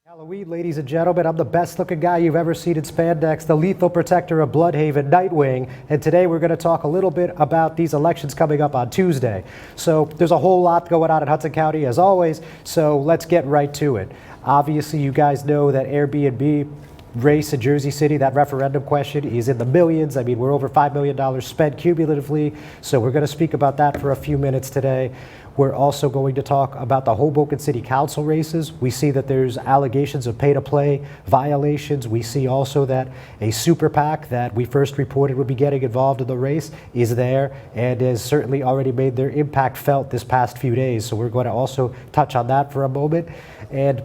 Halloween, ladies and gentlemen, I'm the best looking guy you've ever seen in spandex, the lethal protector of Bloodhaven, Nightwing, and today we're going to talk a little bit about these elections coming up on Tuesday. So there's a whole lot going on in Hudson County as always, so let's get right to it. Obviously, you guys know that Airbnb race in Jersey City, that referendum question is in the millions. I mean, we're over $5 million spent cumulatively, so we're going to speak about that for a few minutes today. We're also going to talk about the Hoboken City Council races. We see that there's allegations of pay-to-play violations. We see also that a super PAC that we first reported would be getting involved in the race is there and has certainly already made their impact felt this past few days. So we're going to also touch on that for a moment. And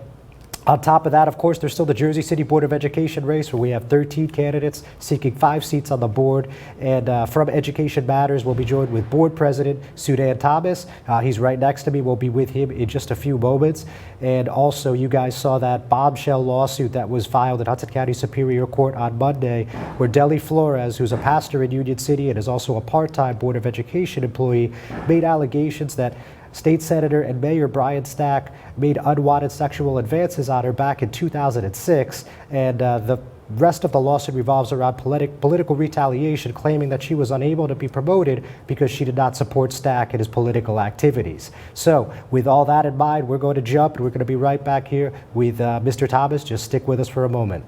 on top of that, of course, there's still the Jersey City Board of Education race where we have 13 candidates seeking 5 seats on the board. And from Education Matters, we'll be joined with Board President Sudhan Thomas. He's right next to me. We'll be with him in just a few moments. And also, you guys saw that bombshell lawsuit that was filed at Hudson County Superior Court on Monday, where Deli Flores, who's a pastor in Union City and is also a part-time Board of Education employee, made allegations that State Senator and Mayor Brian Stack made unwanted sexual advances on her back in 2006, and the rest of the lawsuit revolves around political retaliation, claiming that she was unable to be promoted because she did not support Stack in his political activities. So with all that in mind, we're going to jump, and we're going to be right back here with Mr. Thomas. Just stick with us for a moment.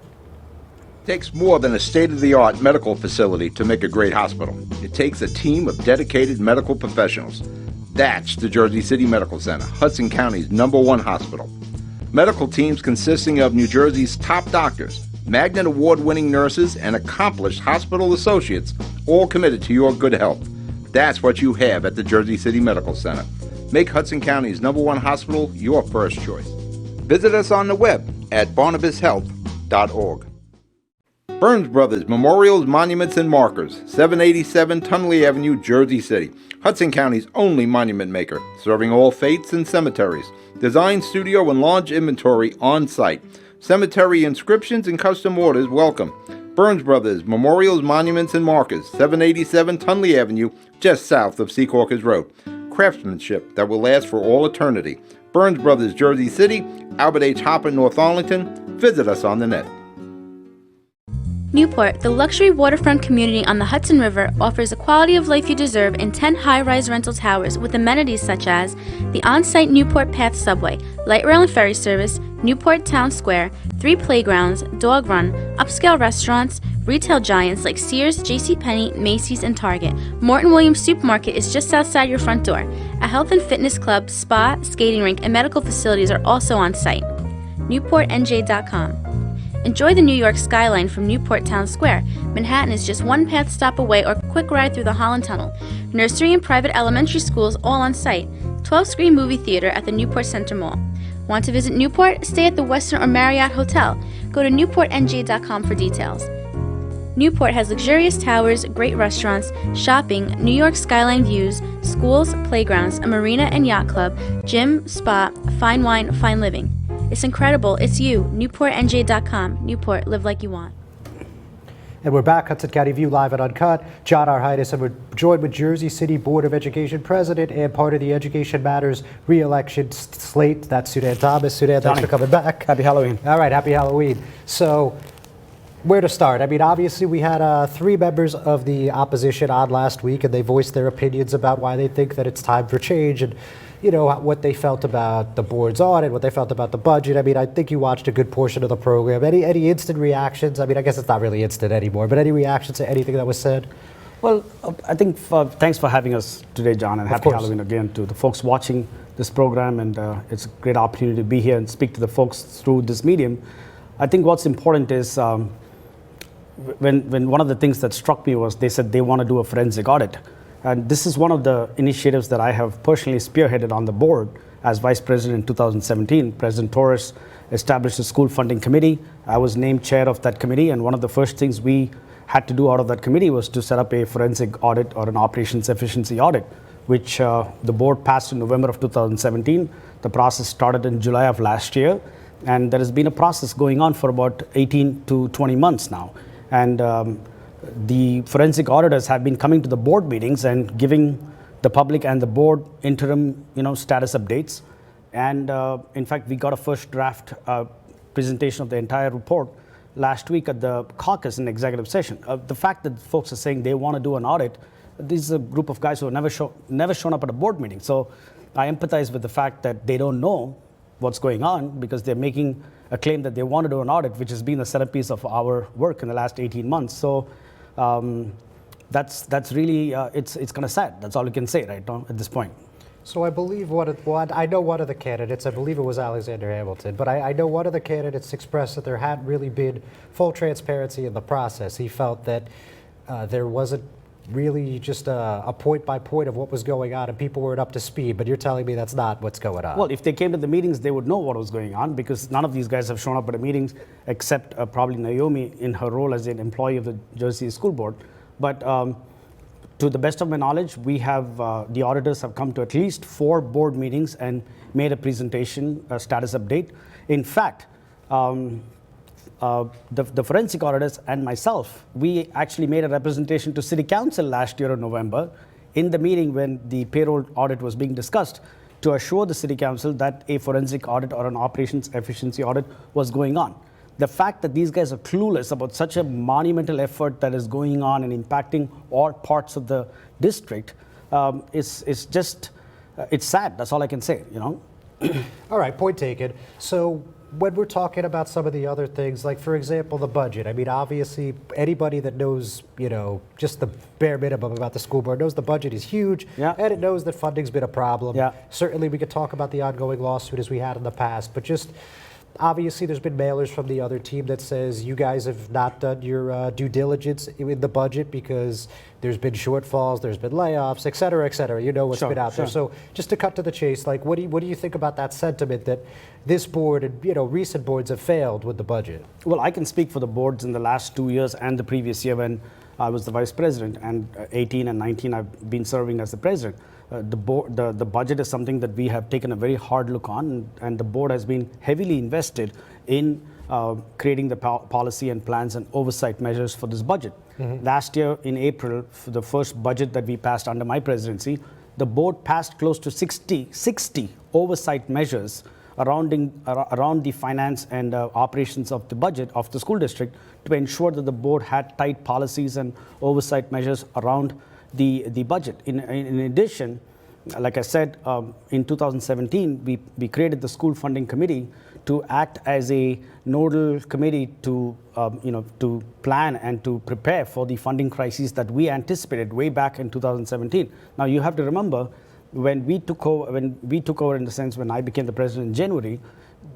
It takes more than a state-of-the-art medical facility to make a great hospital. It takes a team of dedicated medical professionals. That's the Jersey City Medical Center, Hudson County's #1 hospital. Medical teams consisting of New Jersey's top doctors, Magnet Award-winning nurses, and accomplished hospital associates, all committed to your good health. That's what you have at the Jersey City Medical Center. Make Hudson County's #1 hospital your first choice. Visit us on the web at barnabashealth.org. Burns Brothers Memorials, Monuments, and Markers, 787 Tunley Avenue, Jersey City. Hudson County's only monument maker, serving all faiths and cemeteries. Design, studio, and large inventory on site. Cemetery inscriptions and custom orders welcome. Burns Brothers Memorials, Monuments, and Markers, 787 Tunley Avenue, just south of Secaucus Road. Craftsmanship that will last for all eternity. Burns Brothers, Jersey City, Albert H. Hopper, North Arlington. Visit us on the net. Newport, the luxury waterfront community on the Hudson River, offers a quality of life you deserve in 10 high-rise rental towers with amenities such as the on-site Newport Path subway, light rail and ferry service, Newport Town Square, 3 playgrounds, dog run, upscale restaurants, retail giants like Sears, JCPenney, Macy's, and Target. Morton Williams Supermarket is just outside your front door. A health and fitness club, spa, skating rink, and medical facilities are also on site. NewportNJ.com. Enjoy the New York skyline from Newport Town Square. Manhattan is just 1 path stop away or quick ride through the Holland Tunnel. Nursery and private elementary schools all on site. 12-screen movie theater at the Newport Center Mall. Want to visit Newport? Stay at the Westin or Marriott Hotel. Go to NewportNJ.com for details. Newport has luxurious towers, great restaurants, shopping, New York skyline views, schools, playgrounds, a marina and yacht club, gym, spa, fine wine, fine living. It's incredible. It's you. NewportNJ.com. Newport, live like you want. And we're back, Hudson County View Live and Uncut. John Arhitis, and we're joined with Jersey City Board of Education President and part of the Education Matters re-election slate. That's Sudhan Thomas. Sudhan, thanks for coming back. Happy Halloween. All right, happy Halloween. So, where to start? I mean, obviously we had 3 members of the opposition on last week, and they voiced their opinions about why they think that it's time for change and, you know, what they felt about the board's audit, what they felt about the budget. I mean, I think you watched a good portion of the program. Any instant reactions? I mean, I guess it's not really instant anymore, but any reactions to anything that was said? Well, I think thanks for having us today, John, and happy Halloween again to the folks watching this program. And it's a great opportunity to be here and speak to the folks through this medium. I think what's important is when one of the things that struck me was they said they want to do a forensic audit. And this is one of the initiatives that I have personally spearheaded on the board as vice president in 2017. President Torres established a school funding committee. I was named chair of that committee, and one of the first things we had to do out of that committee was to set up a forensic audit or an operations efficiency audit, which the board passed in November of 2017. The process started in July of last year, and there has been a process going on for about 18 to 20 months now. And the forensic auditors have been coming to the board meetings and giving the public and the board interim, status updates. And in fact, we got a first draft presentation of the entire report last week at the caucus in executive session. The fact that folks are saying they want to do an audit, this is a group of guys who have never shown up at a board meeting. So I empathize with the fact that they don't know what's going on because they're making a claim that they want to do an audit, which has been the centerpiece of our work in the last 18 months. So that's really, it's kind of sad. That's all we can say right now at this point. So I believe I know one of the candidates, I believe it was Alexander Hamilton, but I know one of the candidates expressed that there hadn't really been full transparency in the process. He felt that there wasn't really just a point by point of what was going on and people weren't up to speed, but you're telling me that's not what's going on. Well, if they came to the meetings, they would know what was going on because none of these guys have shown up at the meetings except probably Naomi in her role as an employee of the Jersey School Board. But to the best of my knowledge, we have, the auditors have come to at least 4 board meetings and made a presentation, a status update. In fact, the forensic auditors and myself, we actually made a representation to City Council last year in November in the meeting when the payroll audit was being discussed to assure the City Council that a forensic audit or an operations efficiency audit was going on. The fact that these guys are clueless about such a monumental effort that is going on and impacting all parts of the district is just, it's sad. That's all I can say, All right, point taken. So when we're talking about some of the other things, like for example, the budget, I mean, obviously anybody that knows, just the bare minimum about the school board knows the budget is huge, Yeah. and it knows that funding's been a problem. Yeah. Certainly we could talk about the ongoing lawsuit as we had in the past, but just obviously there's been mailers from the other team that says you guys have not done your due diligence in the budget because there's been shortfalls, there's been layoffs, et cetera, et cetera. You know what's been out there. So just to cut to the chase, like what do you think about that sentiment that this board and recent boards have failed with the budget? Well, I can speak for the boards in the last 2 years and the previous year when I was the vice president, and 18 and 19 I've been serving as the president. The budget is something that we have taken a very hard look on, and the board has been heavily invested in creating the policy and plans and oversight measures for this budget. Mm-hmm. Last year in April, for the first budget that we passed under my presidency, the board passed close to 60 oversight measures around the finance and operations of the budget of the school district to ensure that the board had tight policies and oversight measures around the budget. In addition, like I said, in 2017, we created the school funding committee to act as a nodal committee to plan and to prepare for the funding crises that we anticipated way back in 2017. Now you have to remember, when we took over in the sense when I became the president in January,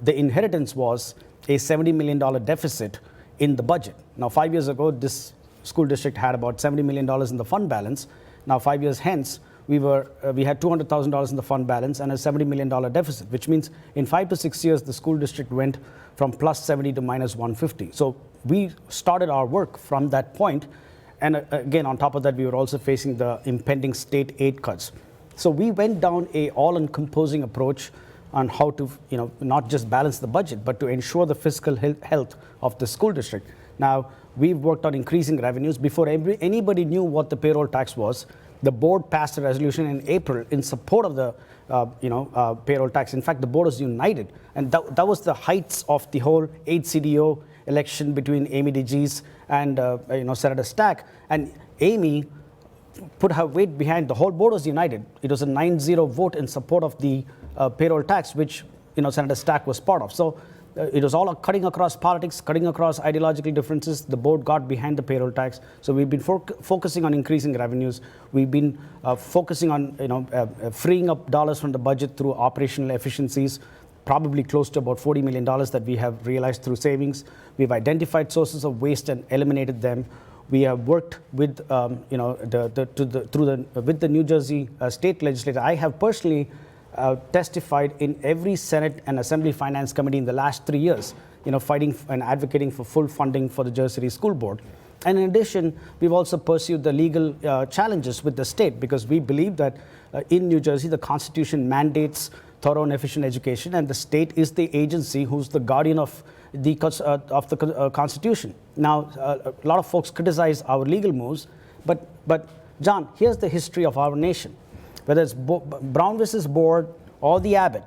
the inheritance was a $70 million deficit in the budget. Now 5 years ago, this school district had about $70 million in the fund balance. Now 5 years hence, we had $200,000 in the fund balance and a $70 million deficit, which means in 5 to 6 years, the school district went from plus 70 to minus 150. So we started our work from that point. And again, on top of that, we were also facing the impending state aid cuts. So we went down a all-encompassing approach on how to, not just balance the budget, but to ensure the fiscal health of the school district. Now, we've worked on increasing revenues. Before anybody knew what the payroll tax was, the board passed a resolution in April in support of the payroll tax. In fact, the board was united. And that was the heights of the whole 8 CDO election between Amy DeGise and Senator Stack. And Amy put her weight behind. The whole board was united. It was a 9-0 vote in support of the payroll tax, which Senator Stack was part of. So it was all cutting across politics, cutting across ideological differences. The board got behind the payroll tax. So we've been focusing on increasing revenues. We've been focusing on freeing up dollars from the budget through operational efficiencies, probably close to about $40 million that we have realized through savings. We've identified sources of waste and eliminated them. We have worked with with the New Jersey state legislature. I have personally testified in every Senate and Assembly Finance Committee in the last 3 years, fighting and advocating for full funding for the Jersey City School Board. And in addition, we've also pursued the legal challenges with the state because we believe that in New Jersey, the Constitution mandates thorough and efficient education, and the state is the agency who's the guardian of the Constitution. Now, a lot of folks criticize our legal moves, but John, here's the history of our nation. Whether it's Brown versus Board or the Abbott,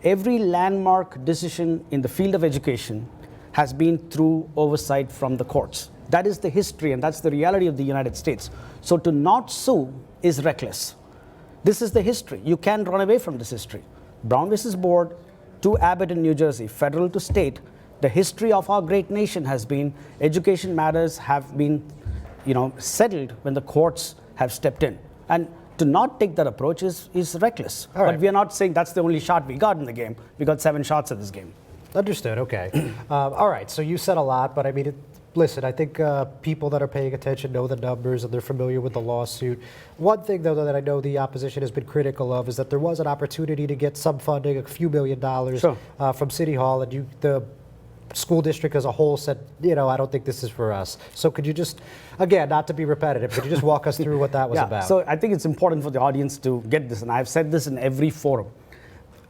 every landmark decision in the field of education has been through oversight from the courts. That is the history, and that's the reality of the United States. So to not sue is reckless. This is the history. You can't run away from this history. Brown versus Board to Abbott in New Jersey, federal to state, the history of our great nation has been education matters have been, settled when the courts have stepped in. And to not take that approach is reckless. All right. But we are not saying that's the only shot we got in the game. We got 7 shots at this game. Understood. Okay. All right. So you said a lot, but I mean, listen, I think people that are paying attention know the numbers and they're familiar with the lawsuit. One thing, though, that I know the opposition has been critical of is that there was an opportunity to get some funding, a few $1 million Sure. From City Hall, and the school district as a whole said, I don't think this is for us. So could you just, again, not to be repetitive, could you just walk us through what that was about? So I think it's important for the audience to get this, and I've said this in every forum.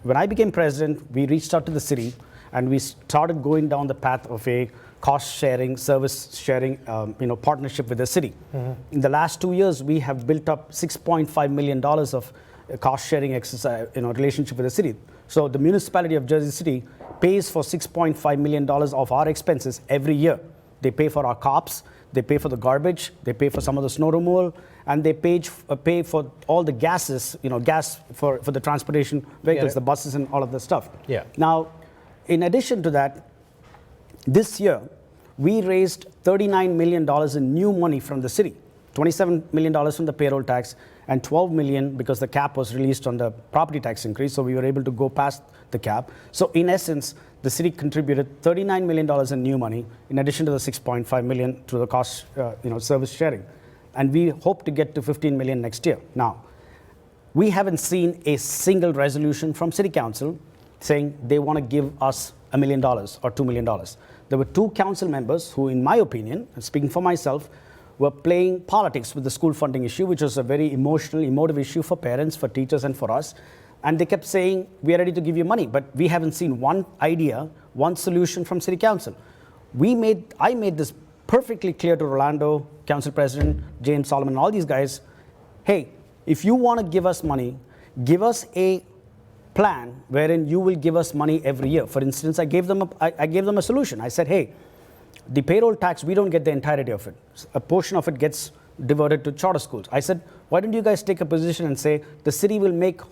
When I became president, we reached out to the city, and we started going down the path of a cost-sharing, service-sharing, partnership with the city. Mm-hmm. In the last 2 years, we have built up $6.5 million of cost-sharing exercise, relationship with the city. So the municipality of Jersey City pays for $6.5 million of our expenses every year. They pay for our cops, they pay for the garbage, they pay for some of the snow removal, and they pay for all the gases, gas for the transportation vehicles, the buses and all of the stuff. Yeah. Now, in addition to that, this year, we raised $39 million in new money from the city, $27 million from the payroll tax, and $12 million because the cap was released on the property tax increase, so we were able to go past the cap. So in essence, the city contributed $39 million in new money, in addition to the $6.5 million to the cost, service sharing. And we hope to get to $15 million next year. Now, we haven't seen a single resolution from City Council saying they want to give us $1 million or $2 million. There were 2 council members who, in my opinion, and speaking for myself, were playing politics with the school funding issue, which was a very emotive issue for parents, for teachers, and for us. And they kept saying, we are ready to give you money, but we haven't seen one idea, one solution from City Council. I made this perfectly clear to Rolando, Council President, James Solomon, and all these guys. Hey, if you want to give us money, give us a plan wherein you will give us money every year. For instance, I gave them a solution. I said, hey, the payroll tax, we don't get the entirety of it. A portion of it gets diverted to charter schools. I said, why don't you guys take a position and say the city will make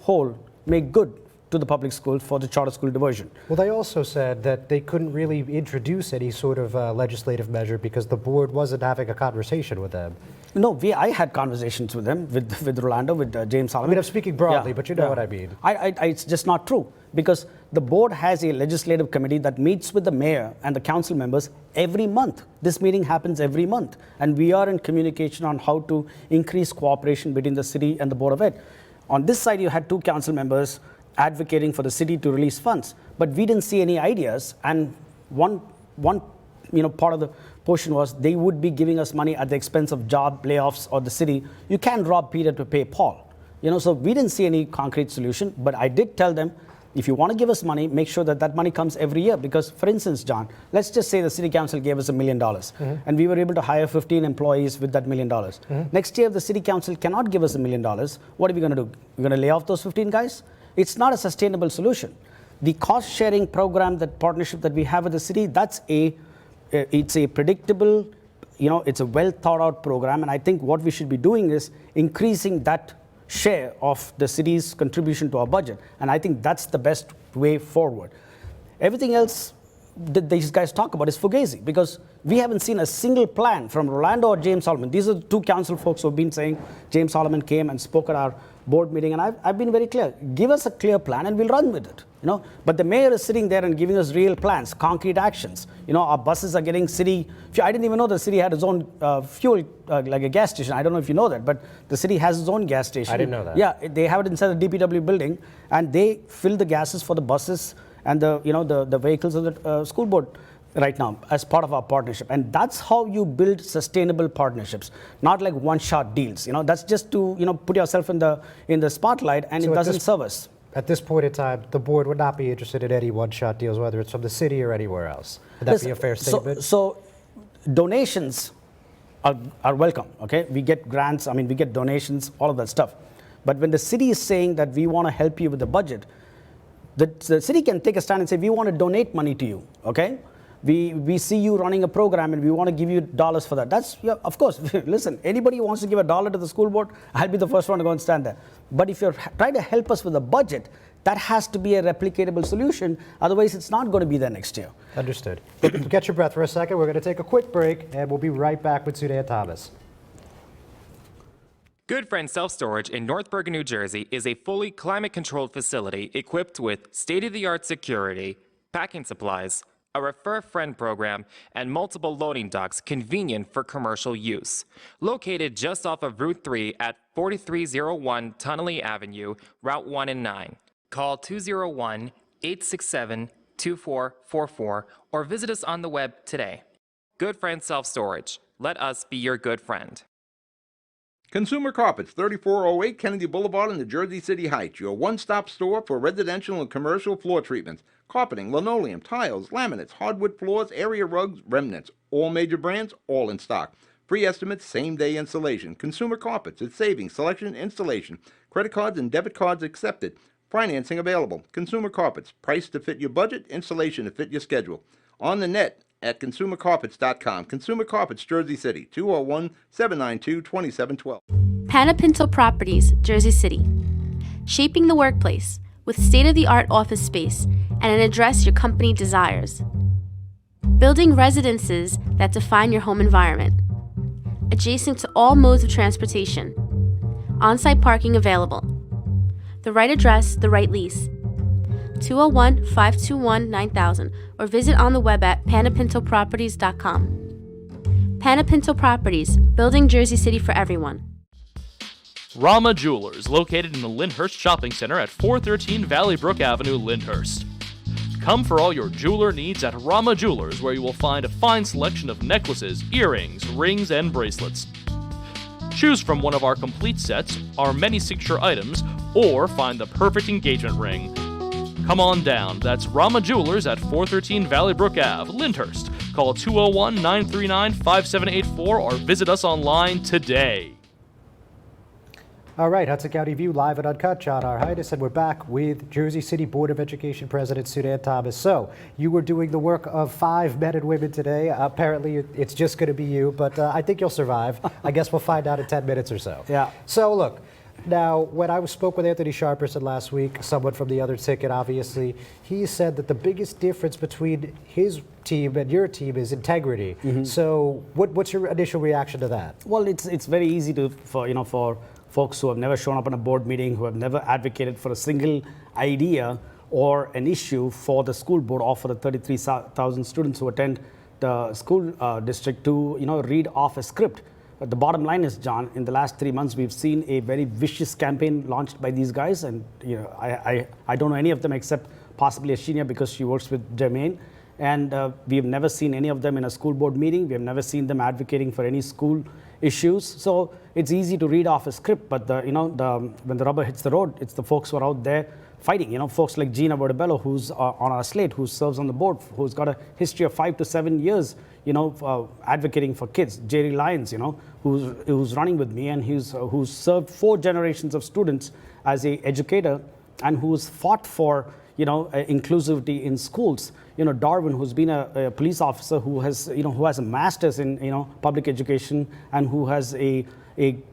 good to the public schools for the charter school diversion. Well, they also said that they couldn't really introduce any sort of legislative measure because the board wasn't having a conversation with them. No, I had conversations with them, with Rolando, with James Solomon. I mean, I'm speaking broadly, but you know what I mean. It's just not true because the board has a legislative committee that meets with the mayor and the council members every month. This meeting happens every month, and we are in communication on how to increase cooperation between the city and the Board of Ed. On this side, you had 2 council members advocating for the city to release funds, but we didn't see any ideas. And one part of the portion was they would be giving us money at the expense of job layoffs or the city. You can't rob Peter to pay Paul. So we didn't see any concrete solution, but I did tell them, if you want to give us money, make sure that money comes every year. Because, for instance, John, let's just say the city council gave us $1 million, and we were able to hire 15 employees with that $1 million. Next year, if the city council cannot give us $1 million, what are we going to do? We're going to lay off those 15 guys? It's not a sustainable solution. The cost-sharing program, that partnership that we have with the city, it's a predictable, it's a well-thought-out program. And I think what we should be doing is increasing that share of the city's contribution to our budget. And I think that's the best way forward. Everything else that these guys talk about is fugazi, because we haven't seen a single plan from Rolando or James Solomon. These are the 2 council folks who have been saying. James Solomon came and spoke at our board meeting, and I've been very clear. Give us a clear plan and we'll run with it. But the mayor is sitting there and giving us real plans, concrete actions. Our buses are getting city. I didn't even know the city had its own fuel, like a gas station. I don't know if you know that, but the city has its own gas station. I didn't know that. Yeah, they have it inside the DPW building, and they fill the gases for the buses and the vehicles of the school board right now as part of our partnership. And that's how you build sustainable partnerships, not like one-shot deals. That's just to put yourself in the spotlight, and So it at doesn't this- serve us. At this point in time, the board would not be interested in any one-shot deals, whether it's from the city or anywhere else. Would that be a fair statement? So donations are welcome, okay? We get grants, we get donations, all of that stuff. But when the city is saying that we want to help you with the budget, the city can take a stand and say, we want to donate money to you, okay? We see you running a program and we want to give you dollars for that. That's, yeah, of course, listen, anybody who wants to give $1 to the school board, I'll be the first one to go and stand there. But if you're trying to help us with the budget, that has to be a replicatable solution. Otherwise, it's not going to be there next year. Understood. Get your breath for a second. We're going to take a quick break, and we'll be right back with Sudhan Thomas. Good Friend Self Storage in North Bergen, New Jersey is a fully climate-controlled facility equipped with state-of-the-art security, packing supplies, a Refer a Friend program, and multiple loading docks convenient for commercial use. Located just off of Route 3 at 4301 Tunnelly Avenue, Route 1 and 9. Call 201-867-2444 or visit us on the web today. Good Friend Self Storage. Let us be your good friend. Consumer Carpets, 3408 Kennedy Boulevard in the Jersey City Heights, your one-stop store for residential and commercial floor treatments, carpeting, linoleum, tiles, laminates, hardwood floors, area rugs, remnants, all major brands, all in stock. Free estimates, same-day installation. Consumer Carpets, it's savings, selection, installation. Credit cards and debit cards accepted. Financing available. Consumer Carpets, price to fit your budget, installation to fit your schedule. On the net at consumercarpets.com. Consumer Carpets, Jersey City, 201-792-2712. Panapinto Properties, Jersey City. Shaping the workplace with state-of-the-art office space and an address your company desires. Building residences that define your home environment. Adjacent to all modes of transportation. On-site parking available. The right address, the right lease. 201-521-9000 or visit on the web at panapintoproperties.com. Panapinto Properties, building Jersey City for everyone. Rama Jewelers, located in the Lyndhurst Shopping Center at 413 Valley Brook Avenue, Lyndhurst. Come for all your jeweler needs at Rama Jewelers, where you will find a fine selection of necklaces, earrings, rings, and bracelets. Choose from one of our complete sets, our many signature items, or find the perfect engagement ring. Come on down. That's Rama Jewelers at 413 Valley Brook Ave, Lyndhurst. Call 201-939-5784 or visit us online today. All right, Hudson County View, live and uncut. John R. Heides, and we're back with Jersey City Board of Education President Sudhan Thomas. So, you were doing the work of 5 men and women today. Apparently, it's just going to be you, but I think you'll survive. I guess we'll find out in 10 minutes or so. Yeah. So, look. Now, when I spoke with Anthony Sharperson last week, someone from the other ticket, obviously, he said that the biggest difference between his team and your team is integrity. So, what's your initial reaction to that? Well, it's very easy for folks who have never shown up in a board meeting, who have never advocated for a single idea or an issue for the school board or for the 33,000 students who attend the school district to read off a script. But the bottom line is, John, in the last 3 months, we've seen a very vicious campaign launched by these guys. And I don't know any of them except possibly Ashinia because she works with Jermaine. And we've never seen any of them in a school board meeting. We have never seen them advocating for any school issues. So it's easy to read off a script, but when the rubber hits the road, it's the folks who are out there fighting. Folks like Gina Bordabello, who's on our slate, who serves on the board, who's got a history of 5 to 7 years, advocating for kids. Jerry Lyons, who's running with me, and who's served 4 generations of students as a educator, and who's fought for inclusivity in schools. Darwin, who's been a police officer, who has a master's in public education, and who has a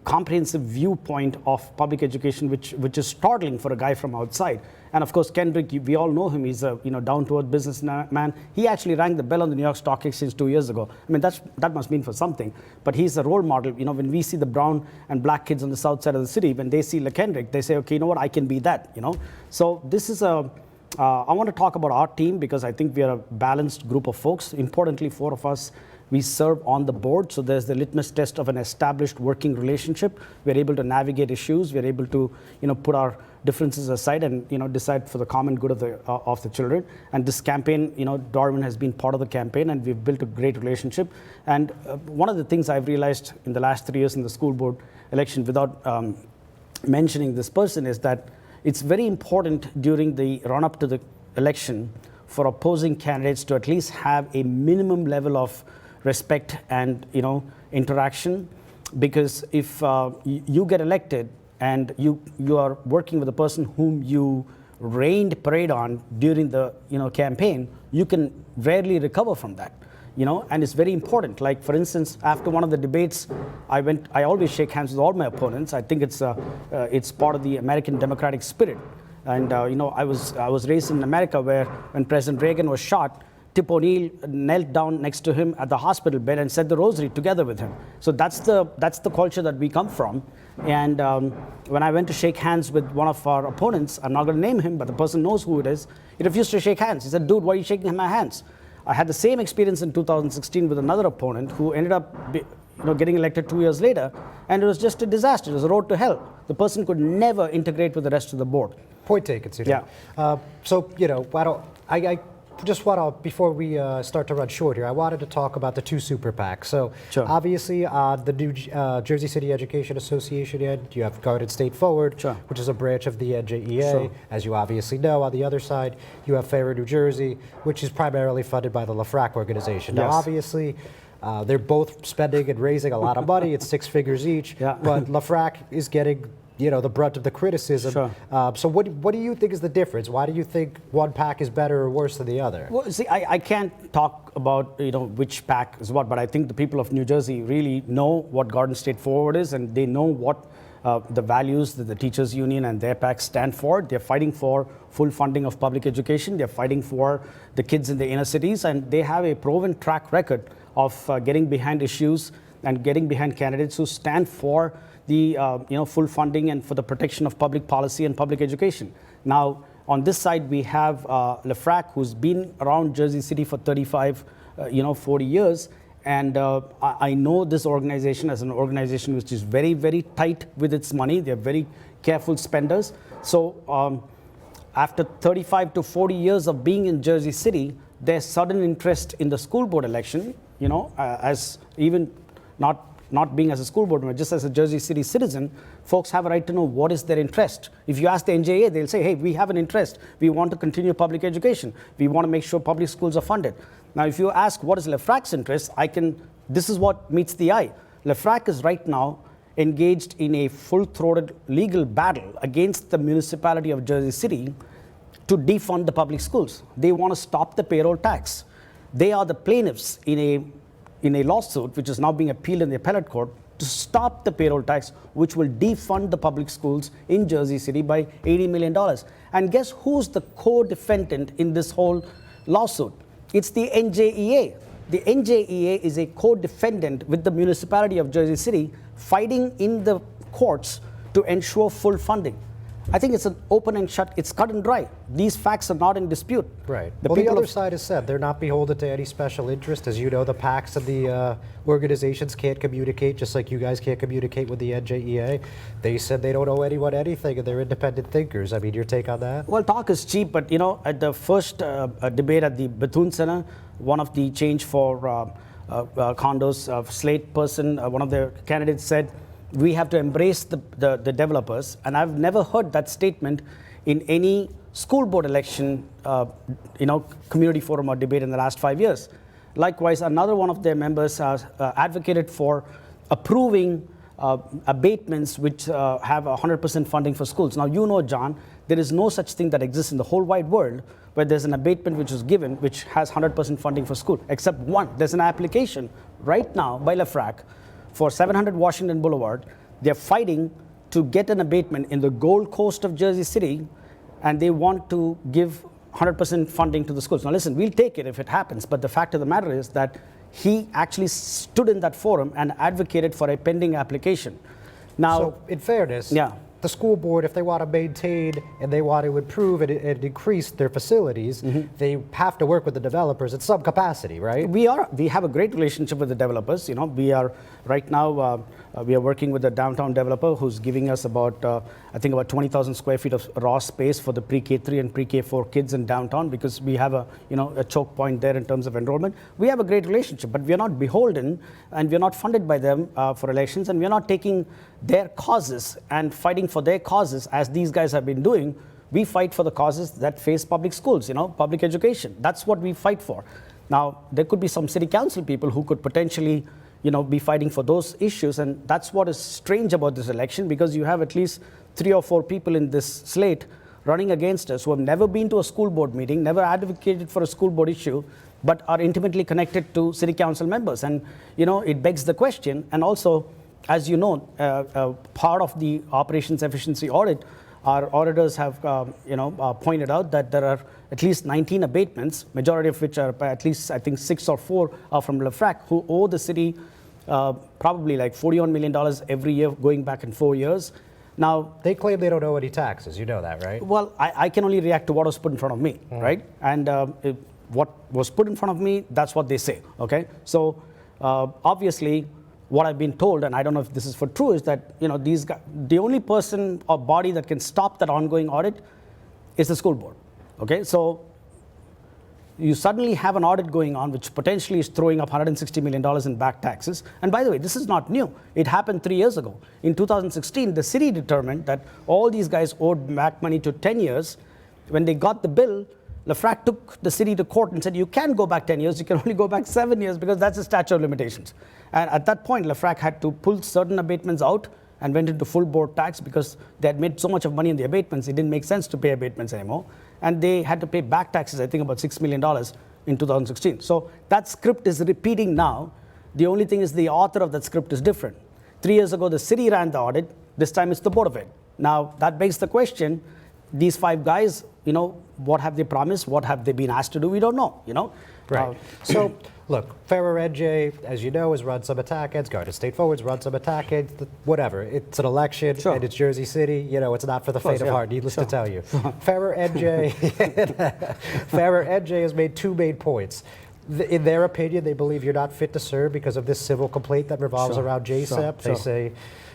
comprehensive viewpoint of public education, which is startling for a guy from outside. And of course, Kendrick, we all know him. He's a down-to-earth businessman. He actually rang the bell on the New York Stock Exchange 2 years ago. I mean, that must mean for something. But he's a role model. When we see the brown and black kids on the south side of the city, when they see Kendrick, they say, okay, you know what, I can be that. So this is I want to talk about our team because I think we are a balanced group of folks. Importantly, 4 of us We serve on the board, so there's the litmus test of an established working relationship. We're able to navigate issues. We're able to, put our differences aside and, decide for the common good of the children. And this campaign, Darwin has been part of the campaign, and we've built a great relationship. And one of the things I've realized in the last 3 years in the school board election, without mentioning this person, is that it's very important during the run-up to the election for opposing candidates to at least have a minimum level of respect and interaction, because if you get elected and you are working with a person whom you rained parade on during the campaign, you can rarely recover from that. And it's very important. Like, for instance, after one of the debates, I always shake hands with all my opponents. I think it's part of the American democratic spirit. And I was raised in America, where when President Reagan was shot, Tip O'Neill knelt down next to him at the hospital bed and said the rosary together with him. So that's the culture that we come from. And when I went to shake hands with one of our opponents, I'm not going to name him, but the person knows who it is, he refused to shake hands. He said, "Dude, why are you shaking my hands?" I had the same experience in 2016 with another opponent who ended up getting elected 2 years later, and it was just a disaster. It was a road to hell. The person could never integrate with the rest of the board. Point taken, Sudhan. Yeah. So, I just want to, before we start to run short here, I wanted to talk about the two super PACs. So, Sure. obviously, the new Jersey City Education Association end, you have Guarded State Forward, Sure. which is a branch of the NJEA. Sure. As you obviously know, on the other side, you have Fairer New Jersey, which is primarily funded by the LaFrac organization. Now, Yes. obviously, they're both spending and raising a lot of money. It's 6 figures each. Yeah. But LaFrac is getting the brunt of the criticism. Sure. So what do you think is the difference? Why do you think one PAC is better or worse than the other? Well, see, I can't talk about which PAC is what, but I think the people of New Jersey really know what Garden State Forward is, and they know what the values that the teachers union and their PAC stand for. They're fighting for full funding of public education. They're fighting for the kids in the inner cities, and they have a proven track record of getting behind issues and getting behind candidates who stand for the full funding and for the protection of public policy and public education. Now, on this side, we have LaFrac, who's been around Jersey City for 35, 40 years. And I know this organization as an organization which is very, very tight with its money. They're very careful spenders. So after 35 to 40 years of being in Jersey City, their sudden interest in the school board election, as even not being as a school board member, just as a Jersey City citizen, folks have a right to know what is their interest. If you ask the NJA, they'll say, hey, we have an interest. We want to continue public education. We want to make sure public schools are funded. Now, if you ask what is LaFrac's interest, this is what meets the eye. LaFrac is right now engaged in a full-throated legal battle against the municipality of Jersey City to defund the public schools. They want to stop the payroll tax. They are the plaintiffs in a lawsuit which is now being appealed in the appellate court to stop the payroll tax, which will defund the public schools in Jersey City by $80 million. And guess who's the co-defendant in this whole lawsuit? It's the NJEA. The NJEA is a co-defendant with the municipality of Jersey City, fighting in the courts to ensure full funding. I think it's an open and shut, it's cut and dry. These facts are not in dispute. Right. The other side has said they're not beholden to any special interest. As you know, the PACs and the organizations can't communicate, just like you guys can't communicate with the NJEA. They said they don't owe anyone anything, and they're independent thinkers. I mean, your take on that? Well, talk is cheap, but at the first debate at the Bethune Center, one of the change for condos slate person, one of the candidates said, we have to embrace the developers. And I've never heard that statement in any school board election, community forum or debate in the last 5 years. Likewise, another one of their members advocated for approving abatements which have 100% funding for schools. Now, John, there is no such thing that exists in the whole wide world where there's an abatement which is given which has 100% funding for school, except one. There's an application right now by LaFrac for 700 Washington Boulevard. They're fighting to get an abatement in the Gold Coast of Jersey City, and they want to give 100% funding to the schools. Now listen, we'll take it if it happens, but the fact of the matter is that he actually stood in that forum and advocated for a pending application. Now, so in fairness, yeah, the school board, if they want to maintain and they want to improve and increase their facilities, they have to work with the developers at some capacity, right? We have a great relationship with the developers. You know, we are right now we are working with a downtown developer who's giving us about I think about 20,000 square feet of raw space for the pre-K3 and pre-K4 kids in downtown, because we have a choke point there in terms of enrollment. We have a great relationship, but we are not beholden, and we are not funded by them for elections, and we are not taking their causes and fighting for their causes as these guys have been doing. We fight for the causes that face public schools, public education. That's what we fight for. Now, there could be some city council people who could potentially be fighting for those issues, and that's what is strange about this election, because you have at least 3 or 4 people in this slate running against us who have never been to a school board meeting, never advocated for a school board issue, but are intimately connected to city council members. And it begs the question. And also, as you know, part of the operations efficiency audit, our auditors have pointed out that there are at least 19 abatements, majority of which are at least, I think, 6 or 4 are from LeFrak, who owe the city probably like $41 million every year going back in 4 years. Now, they claim they don't owe any taxes. You know that, right? Well, I can only react to what was put in front of me, right? And what was put in front of me, that's what they say, okay? So obviously, what I've been told, and I don't know if this is for true, is that these guys, the only person or body that can stop that ongoing audit is the school board, okay? So you suddenly have an audit going on which potentially is throwing up $160 million in back taxes. And by the way, this is not new. It happened 3 years ago. In 2016, the city determined that all these guys owed back money to 10 years. When they got the bill, LeFrak took the city to court and said, you can't go back 10 years, you can only go back 7 years, because that's the statute of limitations. And at that point, LeFrak had to pull certain abatements out and went into full board tax, because they had made so much of money in the abatements, it didn't make sense to pay abatements anymore. And they had to pay back taxes, I think about $6 million in 2016. So that script is repeating now. The only thing is the author of that script is different. 3 years ago, the city ran the audit. This time it's the Board of Ed. Now, that begs the question, these 5 guys, what have they promised? What have they been asked to do? We don't know, Right. So, look, Farrer NJ, as you know, has run some attack ads. Garden State Forward's run some attack ads. Whatever. It's an election, Sure. and it's Jersey City. It's not for the faint of heart, needless to tell you. Farrer NJ, Farrer NJ has made 2 main points. In their opinion, they believe you're not fit to serve because of this civil complaint that revolves around JSEP. They say,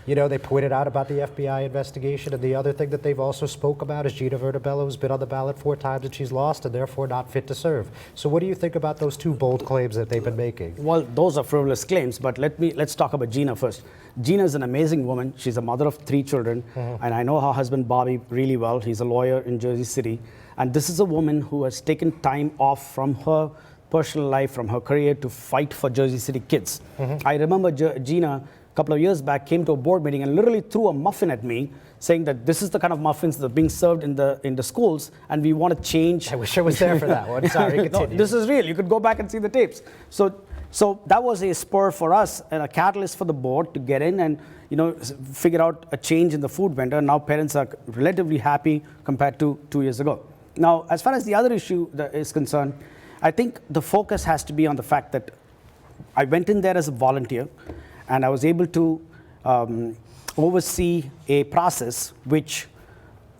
they pointed out about the FBI investigation, and the other thing that they've also spoke about is Gina Vertibello, who's been on the ballot 4 times and she's lost, and therefore not fit to serve. So what do you think about those 2 bold claims that they've been making? Well, those are frivolous claims, but let's talk about Gina first. Gina is an amazing woman. She's a mother of 3 children, and I know her husband Bobby really well. He's a lawyer in Jersey City, and this is a woman who has taken time off from her personal life, from her career, to fight for Jersey City kids. I remember Gina a couple of years back came to a board meeting and literally threw a muffin at me, saying that this is the kind of muffins that are being served in the schools, and we want to change. I wish I was there for that one. Sorry, continue. No, this is real. You could go back and see the tapes. So that was a spur for us and a catalyst for the board to get in and figure out a change in the food vendor. Now parents are relatively happy compared to 2 years ago. Now, as far as the other issue that is concerned, I think the focus has to be on the fact that I went in there as a volunteer, and I was able to oversee a process which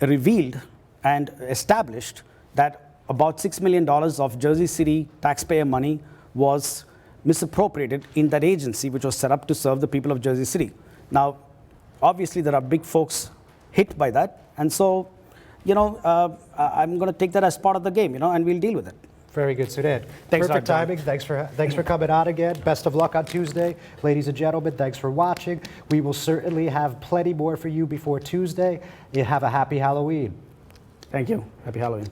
revealed and established that about $6 million of Jersey City taxpayer money was misappropriated in that agency, which was set up to serve the people of Jersey City. Now, obviously, there are big folks hit by that, and so, I'm going to take that as part of the game, and we'll deal with it. Very good, Sudhan. Thanks, Perfect Dr. timing. Thanks for coming on again. Best of luck on Tuesday. Ladies and gentlemen, thanks for watching. We will certainly have plenty more for you before Tuesday. You have a happy Halloween. Thank you. Happy Halloween.